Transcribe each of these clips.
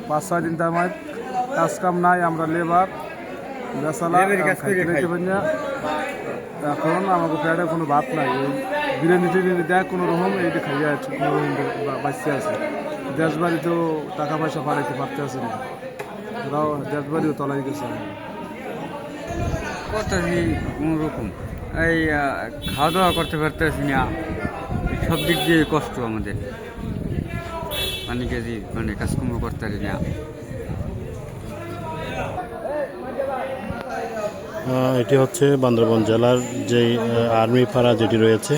5-6 দিন তার মানে কাজ কাম নাই, আমরা লেবার বেসালা খাইতে পারি না। এখন আমাকে পেটে কোনো ভাত নাই, ওই বিরিয়ানি টিরিয়ানি দেয় কোনো রকম, এইটা খাইয়া আছে কোনো রকম বাঁচতে আছে। দেশ বাড়িতেও টাকা পয়সা পাঠাইতে পারতে আছে না, ওরাও দেশ বাড়িও তলাই গেছে। করতেছি কোনো রকম, এই খাওয়া দাওয়া করতে পারতেছি না, সব দিক দিয়ে কষ্ট আমাদের, মানে কেজি মানে কাজকর্ম করতে পারি না। এটি হচ্ছে বান্দরবান জেলার যে আর্মি পাড়া যেটি রয়েছে,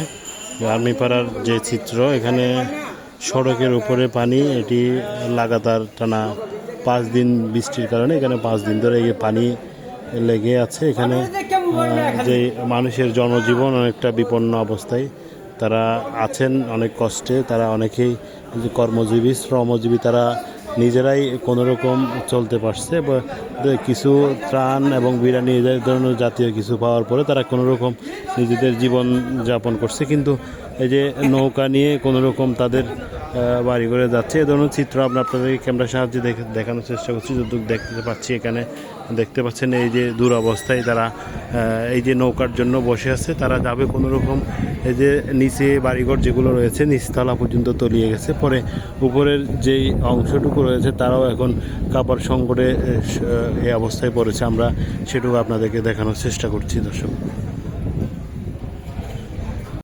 আর্মি পাড়ার যে চিত্র। এখানে সড়কের উপরে পানি, এটি লাগাতার টানা 5 দিন বৃষ্টির কারণে এখানে 5 দিন ধরে এই পানি লেগে আছে। এখানে যে মানুষের জনজীবন অনেকটা বিপন্ন অবস্থায় তারা আছেন, অনেক কষ্টে। তারা অনেকেই কর্মজীবী, শ্রমজীবী, তারা নিজেরাই কোনো রকম চলতে পারছে। কিছু ত্রাণ এবং বিরিয়ানি এই ধরনের জাতীয় কিছু পাওয়ার পরে তারা কোনো রকম নিজেদের জীবন যাপন করছে, কিন্তু এই যে নৌকা নিয়ে কোনো রকম তাদের বাড়ি করে যাচ্ছে। এ ধরনের চিত্র আমরা আপনাদের ক্যামেরার সাহায্যে দেখানোর চেষ্টা করছি। যতটুকু দেখতে পাচ্ছি, এখানে দেখতে পাচ্ছেন এই যে দুরবস্থায় তারা এই যে নৌকার জন্য বসে আছে। তারা যাবে কোনো রকম, এই যে নিচে বাড়িঘর যেগুলো রয়েছে নিচতলা পর্যন্ত তলিয়ে গেছে, পরে উপরের যেই অংশটুকু রয়েছে তারাও এখন কাপড় সংকটে এই অবস্থায় পড়েছে। আমরা সেটুকু আপনাদেরকে দেখানোর চেষ্টা করছি দর্শক।